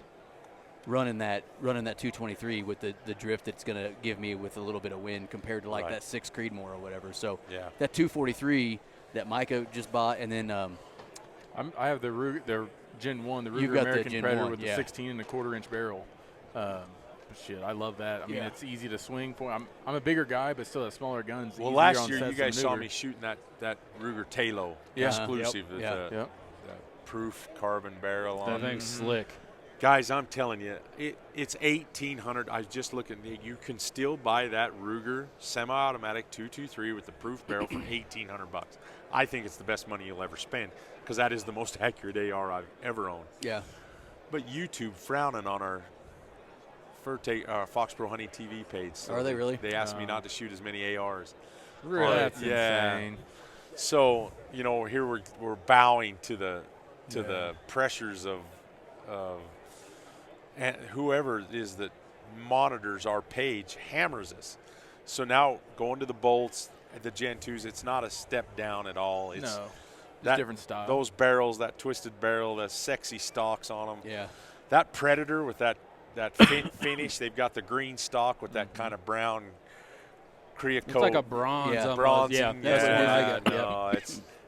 running that 223 with the drift that's going to give me with a little bit of wind compared to that 6 Creedmoor or whatever. So that 243 that Micah just bought, and then I have their Gen 1, the You've Ruger got the American Gen Predator 1, with the 16.25-inch barrel. Shit, I love that. I mean, it's easy to swing for. I'm a bigger guy, but still have smaller guns. Well, last year you guys saw me shooting that Ruger Talo exclusive, the proof carbon barrel on. That thing's slick. Guys, I'm telling you, it's $1,800. I was just looking. You can still buy that Ruger semi-automatic 223 with the proof barrel for $1,800. I think it's the best money you'll ever spend, because that is the most accurate AR I've ever owned. Yeah. But YouTube frowning on our Fox Pro Hunting TV page. So Are they really? They asked me not to shoot as many ARs. Really? That's insane. So here we're bowing to the pressures of and whoever it is that monitors our page hammers us. So now going to the bolts, the Gen 2s, it's not a step down at all. It's different style. Those barrels, that twisted barrel, the sexy stocks on them. Yeah. That Predator with that finish, they've got the green stock with that kind of brown creosote. It's like a bronze. Yeah. Bronze. Yeah, that's what I got. No,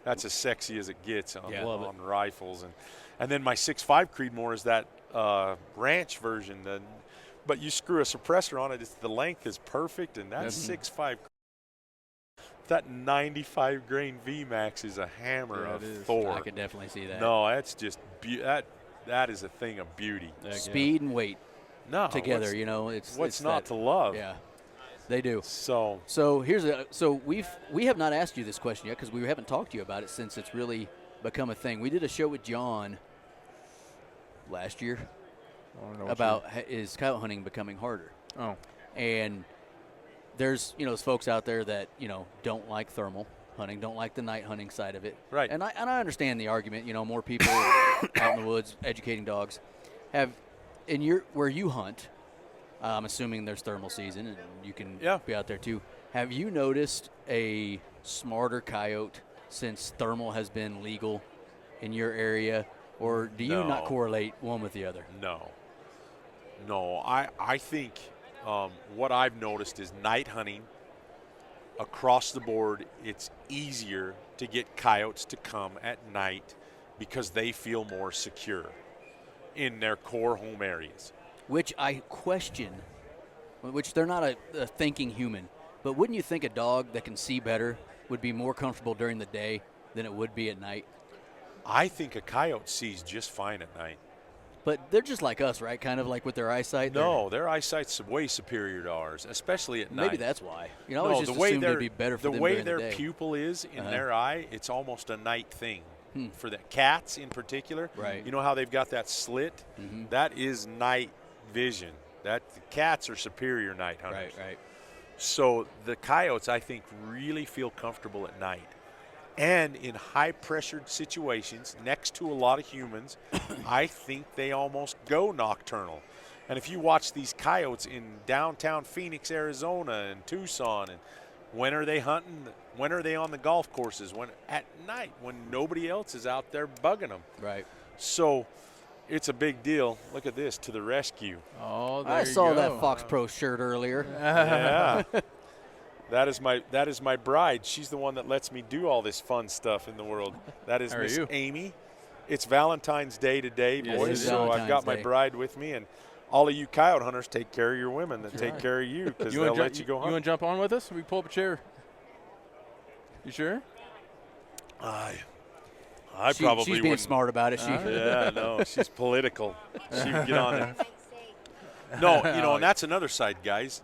that's as sexy as it gets on rifles. And then my 6.5 Creedmoor is that ranch version. But you screw a suppressor on it, the length is perfect, and that 6.5. That 95 grain VMAX is a hammer of Thor. I can definitely see that. No, that's just that is a thing of beauty. Speed and weight together. What's not to love? Yeah, they do. So we have not asked you this question yet, because we haven't talked to you about it since it's really become a thing. We did a show with John last year about is coyote hunting becoming harder. Oh, and there's those folks out there that don't like thermal hunting, don't like the night hunting side of it. Right. And I understand the argument. More people out in the woods educating dogs. Where you hunt, I'm assuming there's thermal season and you can be out there too. Have you noticed a smarter coyote since thermal has been legal in your area, or do you not correlate one with the other? No. I think what I've noticed is night hunting across the board, it's easier to get coyotes to come at night because they feel more secure in their core home areas. Which I question, which they're not a thinking human, but wouldn't you think a dog that can see better would be more comfortable during the day than it would be at night? I think a coyote sees just fine at night. But they're just like us, right? Kind of like with their eyesight. No, their eyesight's way superior to ours, especially at night. Maybe that's why. I always just assumed it'd be better for them during the day. The way their pupil is in their eye, it's almost a night thing. For the cats in particular, right? You know how they've got that slit? That is night vision. The cats are superior night hunters. Right. So the coyotes, I think, really feel comfortable at night. And in high-pressured situations, next to a lot of humans, I think they almost go nocturnal. And if you watch these coyotes in downtown Phoenix, Arizona, and Tucson, and when are they hunting? When are they on the golf courses? When at night, when nobody else is out there bugging them. Right. So it's a big deal. Look at this, to the rescue. Oh, there I you saw go. that Fox Pro shirt earlier. Yeah. That is my bride. She's the one that lets me do all this fun stuff in the world. That is How are Miss you? Amy. It's Valentine's Day today, Yes, boys. it is. So I've got Valentine's my Day. bride with me, and all of you coyote hunters, take care of your women that take care of you, because they'll let you go You hunt. want to jump on with us? We pull up a chair. You sure? I She's probably being wouldn't. smart about it. Yeah, no, she's political. She would get on there. No, and that's another side, guys.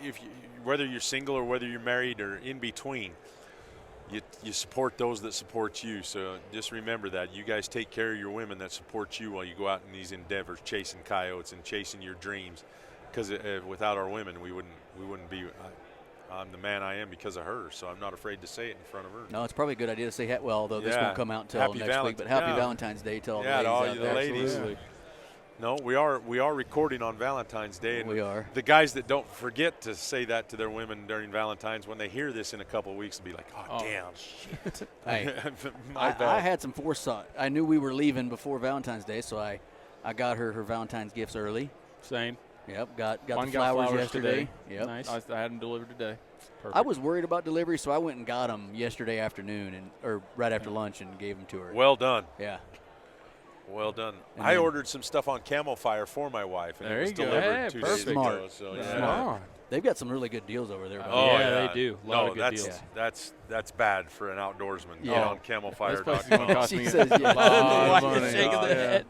If whether you're single or whether you're married or in between, you support those that support you. So just remember that. You guys take care of your women that support you while you go out in these endeavors, chasing coyotes and chasing your dreams. Because without our women, we wouldn't be. I'm the man I am because of her, so I'm not afraid to say it in front of her. No, it's probably a good idea to say, though this Yeah. won't come out until Happy next week, but happy Valentine's Day to all the Yeah, to ladies all out you there. ladies. Absolutely. No, we are recording on Valentine's Day. And We are. The guys that don't forget to say that to their women during Valentine's, when they hear this in a couple of weeks, will be like, oh. Damn. Hey, My I bad. had some foresight. I knew we were leaving before Valentine's Day, so I got her Valentine's gifts early. Same. Yep, got Mine the got flowers flowers yesterday. today. Yep. Nice. I had them delivered today. Perfect. I was worried about delivery, so I went and got them yesterday afternoon, or right after lunch, and gave them to her. Well done. Yeah. Well done. And I then- ordered some stuff on Camofire for my wife, and There it was you go. delivered Hey, 2 perfect. days ago. Smart. So, Yeah. yeah. Smart. They've got some really good deals over there. by the Oh, way. Yeah, yeah. they do. A lot No, of good that's deals. that's bad for an outdoorsman. Yeah. Get on This place is going to Camofire.com. cost She me says a yes. lot of Why you money. shaking the Yeah. head?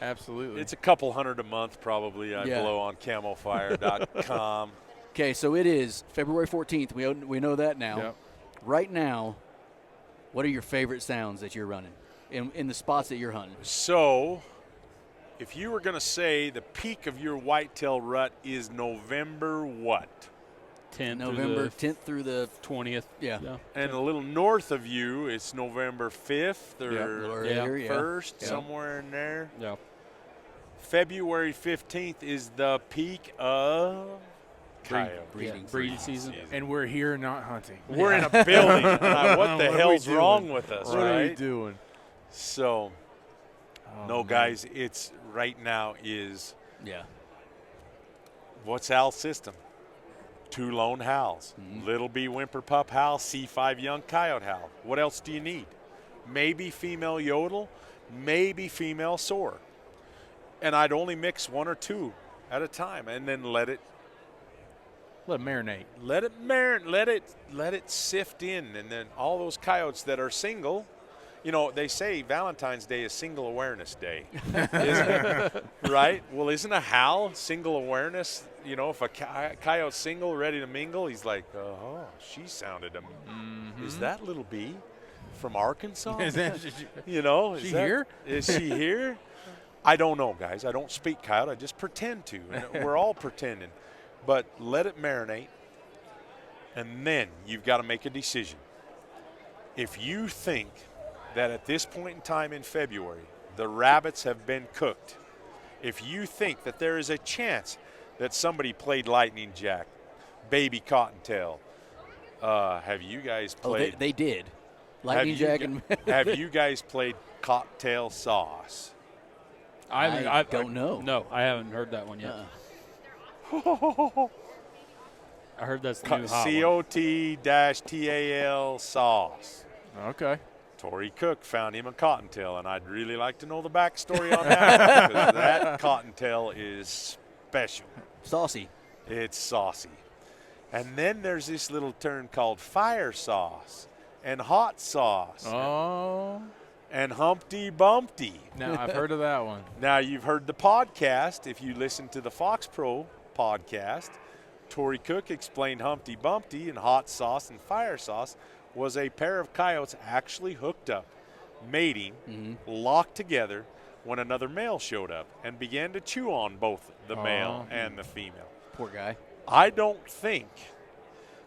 Absolutely. It's a couple $100 a month probably. I Yeah. blow on Camofire.com. Okay, so it is February 14th. We know that now. Yep. Right now, what are your favorite sounds that you're running in the spots that you're hunting? So, if you were going to say the peak of your whitetail rut is November what? 10th November through 10th through the 20th. yeah. And a little north of you, it's November 5th a or little earlier, yeah. 1st, Yeah. somewhere in there. Yeah. February 15th is the peak of coyote. Breeding season. And we're here not hunting. We're in a building. What the What are we hell's doing? wrong with us, What are you right? doing? So, Oh, no, man. guys, it's right now is Yeah. what's Hal's system? 2 lone howls. Little B whimper pup howl, C5 young coyote howl. What else do you need? Maybe female yodel, maybe female soar. And I'd only mix 1 or 2 at a time, and then let it Let it marinate. let it sift in, and then all those coyotes that are single. They say Valentine's Day is Single Awareness Day, isn't it? Right? Well, isn't a howl single awareness? If a coyote's single, ready to mingle, he's like, oh, she sounded Is that little B from Arkansas? Is that- Is she here? Is she here? I don't know, guys. I don't speak coyote. I just pretend to. And we're all pretending. But let it marinate, and then you've got to make a decision. If you think that at this point in time in February, the rabbits have been cooked, if you think that there is a chance that somebody played lightning jack, baby cottontail, have you guys Oh, played? they did. Lightning jack and Have you guys played cocktail sauce? I don't know. No, I haven't heard that one yet. I heard that's the new hot one. COT-TAL sauce. Okay. Tory Cook found him a cottontail, and I'd really like to know the backstory on that, because that cottontail is special. Saucy. It's saucy. And then there's this little term called fire sauce and hot sauce Oh. and Humpty Bumpty. Now, I've heard of that one. Now, you've heard the podcast. If you listen to the Fox Pro podcast, Tory Cook explained Humpty Bumpty and hot sauce and fire sauce was a pair of coyotes actually hooked up, mating, locked together when another male showed up and began to chew on both the male and the female. Poor guy. I don't think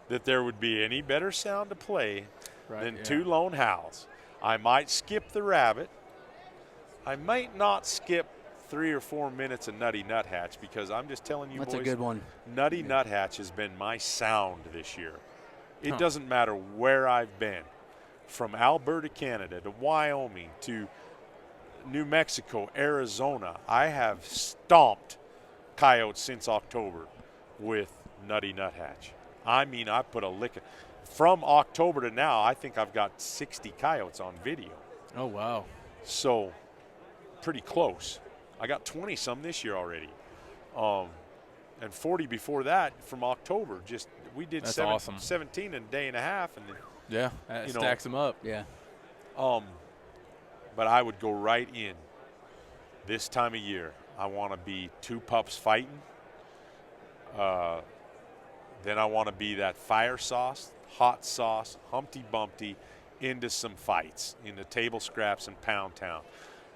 that there would be any better sound to play than 2 lone howls. I might skip the rabbit. I might not skip 3 or 4 minutes of Nutty Nuthatch, because I'm just telling you, That's boys, a good one. Nutty Nuthatch has been my sound this year. It doesn't matter where I've been, from Alberta, Canada, to Wyoming, to New Mexico, Arizona. I have stomped coyotes since October with Nutty Nuthatch. I mean, I put a lick. From October to now, I think I've got 60 coyotes on video. Oh, wow. So, pretty close. I got 20-some this year already. And 40 before that from October. Just we did That's 17 in a day and a half. And Yeah, that stacks them up. Yeah. But I would go right in this time of year. I want to be 2 pups fighting. Then I want to be that fire sauce, hot sauce, Humpty Bumpty, into some fights, into table scraps and Pound Town.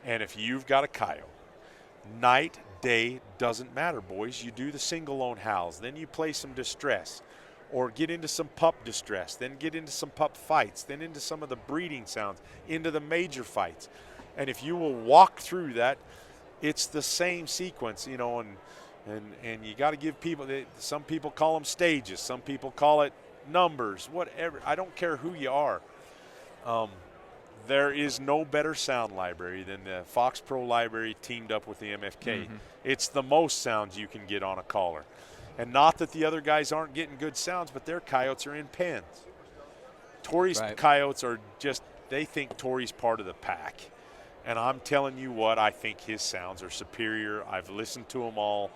And if you've got a coyote, night, day, doesn't matter, boys. You do the single lone howls. Then you play some distress, or get into some pup distress, then get into some pup fights, then into some of the breeding sounds, into the major fights. And if you will walk through that, it's the same sequence, you know, and you got to give people, some people call them stages, some people call it numbers, whatever. I don't care who you are. There is no better sound library than the Fox Pro library teamed up with the MFK. Mm-hmm. It's the most sounds you can get on a caller. And not that the other guys aren't getting good sounds, but their coyotes are in pens. Tori's coyotes are just, they think Tori's part of the pack. And I'm telling you what, I think his sounds are superior. I've listened to them all.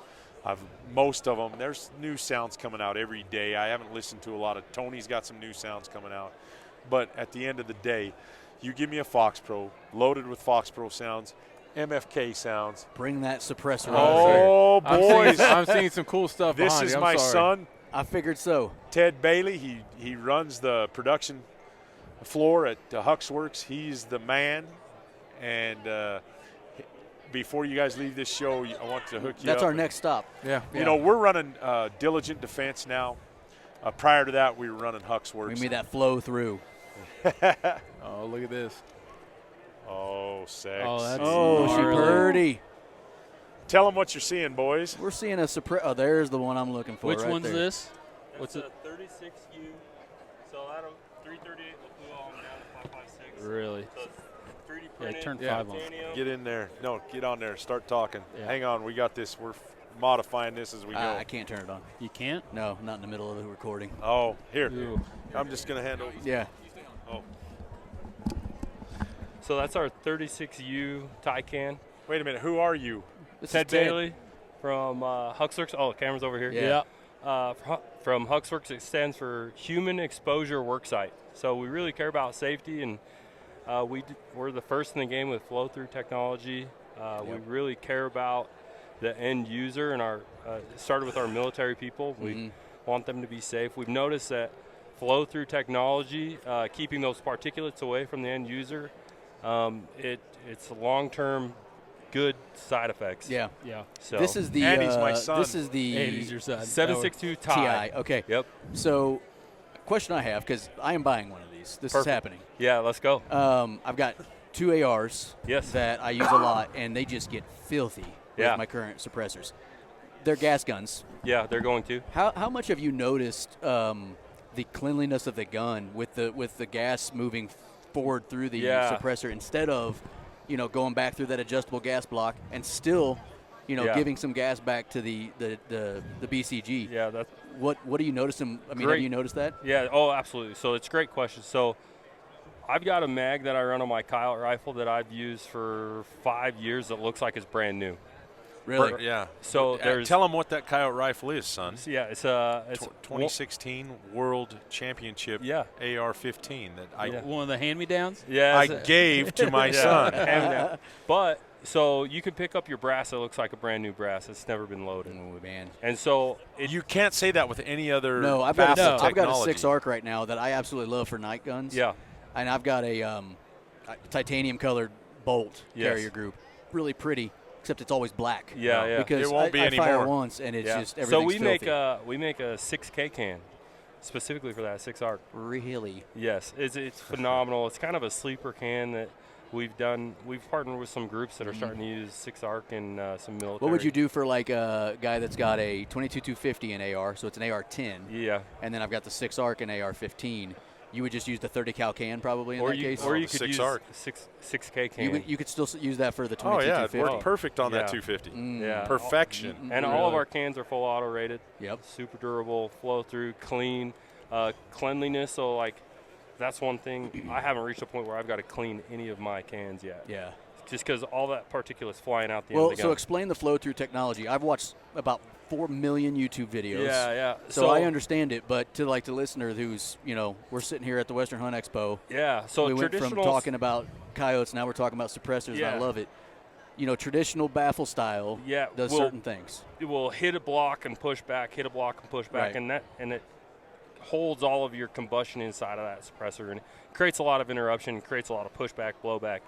Most of them, there's new sounds coming out every day. I haven't listened to a lot of, Tony's got some new sounds coming out. But at the end of the day, you give me a Fox Pro, loaded with Fox Pro sounds, MFK sounds. Bring that suppressor Oh, boys. I'm seeing some cool stuff This behind is you. I'm my sorry. son, I figured so. Ted Bailey. He runs the production floor at Huxworks. He's the man. And before you guys leave this show, I want to hook you up. That's our next stop. Yeah. You know, we're running Diligent Defense now. Prior to that, we were running Huxworks. Bring me that flow through. Oh, look at this. Oh, sex. Oh, that's She gnarly. pretty. Tell them what you're seeing, boys. We're seeing a suppressor. Oh, there's the one I'm looking for. Which right one's there. this? What's It's it? a 36U. So that'll 338 will glue all them down to 556. Really? So it's 3D Yeah, printed. turn Yeah. 5 on. titanium. Get in there. No, get on there. Start talking. Yeah. Hang on. We got this. We're modifying this as we go. I can't turn it on. You can't? No, not in the middle of the recording. Oh, here. Ooh. I'm just going to hand over. Yeah. Oh, So that's our 36U Taycan. wait a minute. Who are you? This Ted is Ted. Bailey from Huxworks. Oh, the camera's over here. Yeah. From Huxworks, it stands for Human Exposure Worksite. So we really care about safety, and we're the first in the game with flow-through technology. We really care about the end user, and it started with our military people. We want them to be safe. We've noticed that flow-through technology, keeping those particulates away from the end user, it's long-term good side effects. Yeah. Yeah. So This is the. And he's my son. This is the 80's your side. 762 Ty. TI. Okay. Yep. So, question I have, because I am buying one of these. This Perfect. is happening. Yeah, let's go. I've got 2 ARs Yes. that I use a lot, and they just get filthy Yeah. with my current suppressors. They're gas guns. Yeah, they're going to. How much have you noticed the cleanliness of the gun with the gas moving forward through the suppressor instead of, going back through that adjustable gas block and still, giving some gas back to the BCG? Yeah, that's What do you notice? I mean, have Great. you noticed that? yeah. Oh, absolutely. So it's a great question. So I've got a mag that I run on my coyote rifle that I've used for 5 years that looks like it's brand new. Really? Yeah. So there's Tell them what that coyote rifle is, son. yeah, it's a 2016 World Championship Yeah. AR-15 that I One of the hand-me-downs? Yeah, I gave to my son. son. But so you can pick up your brass that looks like a brand new brass. It's never been loaded. Oh man. And so You can't say that with any other No, I've got facet of I've got a technology. 6 arc right now that I absolutely love for night guns. yeah, And I've got a titanium colored bolt Yes. carrier group, really pretty. except it's always black. Yeah, yeah. Because It won't be I fire anymore. once, and it's just So everything's filthy. we make a 6K can specifically for that 6 arc. Really? Yes, it's phenomenal. It's kind of a sleeper can that we've done. We've partnered with some groups that are starting to use 6 arc and some military. What would you do for like a guy that's got a 22-250 in AR, so it's an AR-10, Yeah. and then I've got the 6 arc and AR-15? You would just use the 30 cal can probably in Or that you, case? or Oh, you the could 6 use arc. 6K can. You could still use that for the 22-250. Oh, yeah, it worked perfect on that Yeah. 250. Yeah. Perfection. And all of our cans are full auto rated. Yep. Super durable, flow through, clean, cleanliness. So like, that's one thing. I haven't reached a point where I've got to clean any of my cans yet. Yeah. Just because all that particulate's flying out the end Well, of the so gun. explain the flow-through technology. I've watched about 4 million YouTube videos. Yeah, yeah. So I understand it, but to like the listener who's, we're sitting here at the Western Hunt Expo. Yeah. So we went from traditional talking about coyotes, now we're talking about suppressors, and I Yeah. love it. Traditional baffle style does certain things. It will hit a block and push back, hit a block and push back, Right. and it holds all of your combustion inside of that suppressor, and it creates a lot of interruption, creates a lot of pushback, blowback.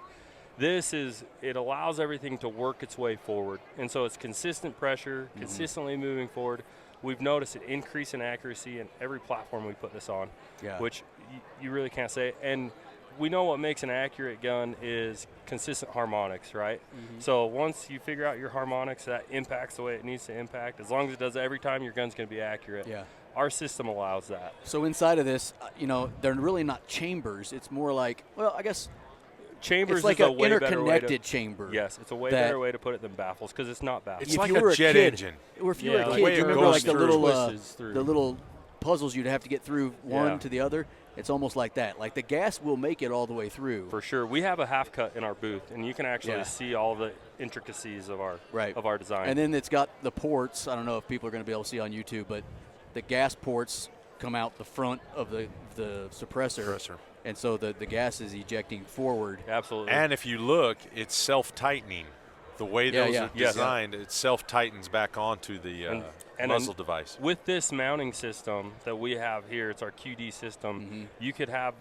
It allows everything to work its way forward, and so it's consistent pressure, consistently moving forward. We've noticed an increase in accuracy in every platform we put this on, which you really can't say. And we know what makes an accurate gun is consistent harmonics, right? So once you figure out your harmonics, that impacts the way it needs to impact. As long as it does it every time, your gun's going to be accurate. Yeah. Our system allows that. So inside of this, they're really not chambers. It's more like, well, I guess Chambers it's like is a an way better way interconnected to, chamber. Yes, it's a way that- better way to put it than baffles because it's not baffles. It's If like you were a a jet kid- engine. Or if you Yeah, were a the kid, way do you it remember goes like the through. little Twists through. the little puzzles you'd have to get through one Yeah. to the other? It's almost like that. Like the gas will make it all the way through. For sure. We have a half cut in our booth, and you can actually Yeah. see all the intricacies of our Right. of our design. And then it's got the ports. I don't know if people are going to be able to see on YouTube, but the gas ports come out the front of the suppressor. And so the gas is ejecting forward. Absolutely. And if you look, it's self-tightening. The way those are Yes. designed, it self-tightens back onto the and muzzle device. with this mounting system that we have here, it's our QD system, you could have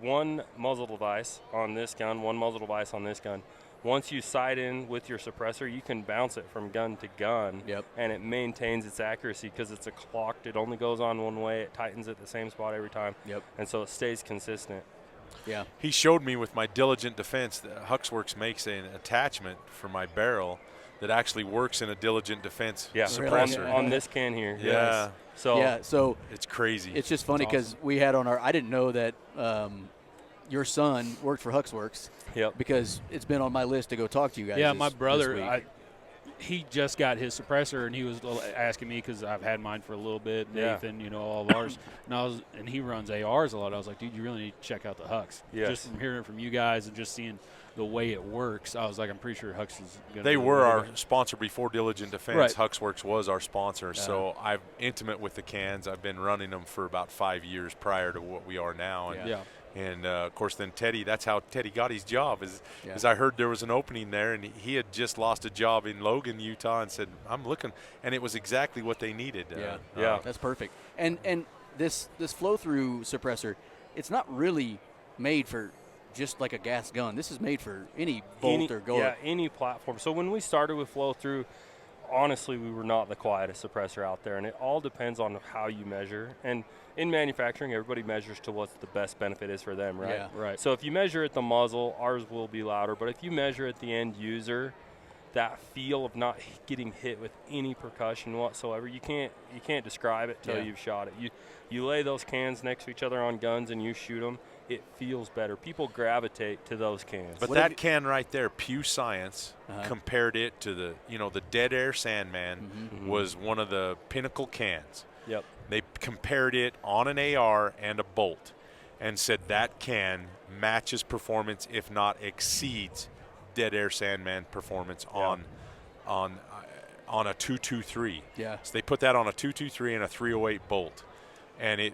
one muzzle device on this gun, one muzzle device on this gun. Once you sight in with your suppressor, you can bounce it from gun to gun, and it maintains its accuracy because it's a clocked. It only goes on one way. It tightens at the same spot every time, and so it stays consistent. Yeah. He showed me with my Diligent Defense that Huxworks makes an attachment for my barrel that actually works in a Diligent Defense suppressor. On this can here. Yeah. So it's crazy. It's just funny because we had on our. I didn't know that your son worked for Huxworks. Yep. Because it's been on my list to go talk to you guys. Yeah, my brother, this week. he just got his suppressor, and he was asking me because I've had mine for a little bit. Yeah. Nathan, all of ours, and he runs ARs a lot. I was like, dude, you really need to check out the Hux. Yes. Just from hearing from you guys and just seeing the way it works, I was like, I'm pretty sure Hux is going to. They were our sponsor before Diligent Defense. Right. Huxworks was our sponsor, so I'm intimate with the cans. I've been running them for about 5 years prior to what we are now. And And, of course, then Teddy, that's how Teddy got his job. Is I heard there was an opening there, and he had just lost a job in Logan, Utah, and said, I'm looking. And it was exactly what they needed. That's perfect. And this flow-through suppressor, it's not really made for just like a gas gun. This is made for any bolt or go. Yeah, any platform. So when we started with flow-through, honestly, we were not the quietest suppressor out there, and it all depends on how you measure. And in manufacturing, everybody measures to what the best benefit is for them, right? Yeah. Right. So if you measure at the muzzle, ours will be louder. But if you measure at the end user, that feel of not getting hit with any percussion whatsoever, you can't describe it till you've shot it. You lay those cans next to each other on guns and you shoot them, it feels better. People gravitate to those cans. But that can right there, Pew Science compared it to the Dead Air Sandman was one of the pinnacle cans. Yep. They compared it on an AR and a bolt and said that can matches performance, if not exceeds, Dead Air Sandman performance on a 223. Yeah. So they put that on a 223 and a 308 bolt, and it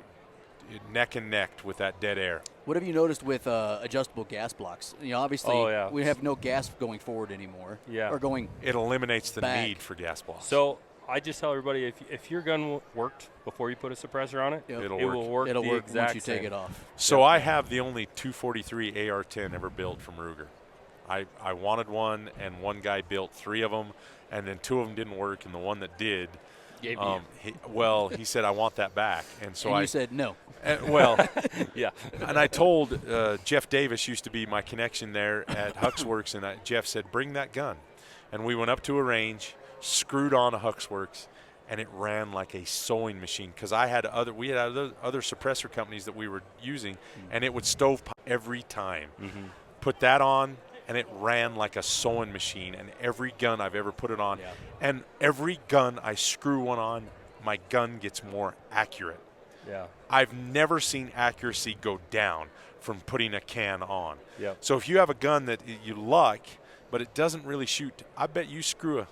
neck and neck with that Dead Air. What have you noticed with adjustable gas blocks? Obviously, we have no gas going forward anymore. Yeah. Or going. It eliminates the back. need for gas blocks. So I just tell everybody, if your gun worked before you put a suppressor on it, It'll will work. It'll the work exact once you take same. it off. So I have the only 243 AR-10 ever built from Ruger. I wanted one, and one guy built 3 of them, and then 2 of them didn't work, and the one that did, he said, I want that back. And so you said no. Yeah. And I told Jeff Davis used to be my connection there at Huxworks, and Jeff said, bring that gun. And we went up to a range, screwed on a Huxworks, and it ran like a sewing machine, because we had other suppressor companies that we were using, and it would stovepipe every time. Mm-hmm. Put that on, and it ran like a sewing machine. And every gun I've ever put it on, and every gun I screw one on, my gun gets more accurate. Yeah. I've never seen accuracy go down from putting a can on. Yep. So if you have a gun that you like, but it doesn't really shoot, I bet you screw a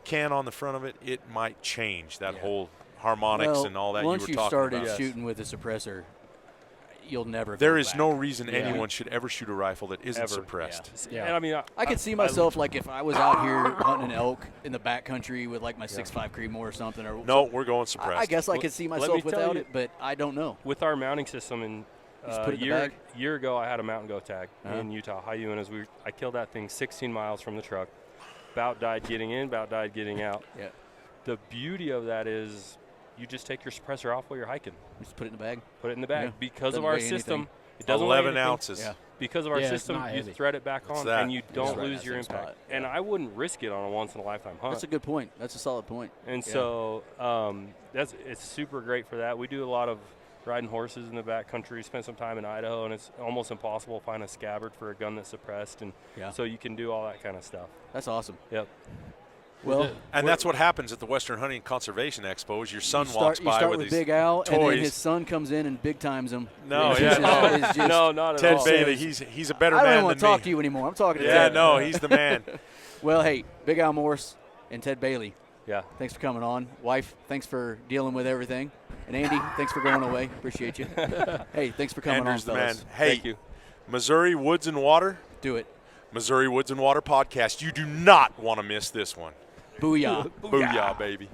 can on the front of it, it might change that whole harmonics and all that you were talking about. Once you started shooting with a suppressor, you'll never go There is back. no reason anyone should ever shoot a rifle that isn't suppressed. Yeah. And I mean, I could see myself, like, if I was out here hunting an elk in the backcountry with, like, my 6.5 Creedmoor or something. No, we're going suppressed. I guess I could see myself without it, but I don't know. With our mounting system, in put it in the bag? year ago, I had a mountain goat tag in Utah, high Uintas. I killed that thing 16 miles from the truck. About died getting in, about died getting out. Yeah. The beauty of that is you just take your suppressor off while you're hiking. Just put it in the bag. Put it in the bag. Yeah. Because Doesn't of our weigh system, anything. it doesn't weigh 11 anything. ounces. Yeah. Because of our it's system, not you heavy. thread it back What's on, that? and you don't right in lose that your same impact. spot. And I wouldn't risk it on a once-in-a-lifetime hunt. That's a good point. That's a solid point. And so it's super great for that. We do a lot of riding horses in the backcountry, spent some time in Idaho, and it's almost impossible to find a scabbard for a gun that's suppressed. And so you can do all that kind of stuff. That's awesome. Yep. Well, And that's what happens at the Western Hunting Conservation Expo is your son walks by start with with these Big Al, toys. and then his son comes in and big times him. No, It's yeah, just- it's just- No, not at Ted all. Bailey, he's a better I don't man even want than to talk me. to you anymore. I'm talking to Yeah, Ted. no, he's the man. Well, hey, Big Al Morse and Ted Bailey, Yeah. thanks for coming on. Wife, thanks for dealing with everything. And Andy, thanks for going away. Appreciate you. Hey, thanks for coming Andrew's on, the man. fellas. Hey, Thank you. Missouri Woods and Water, Do it. Missouri Woods and Water podcast. You do not want to miss this one. Booyah. Booyah, baby.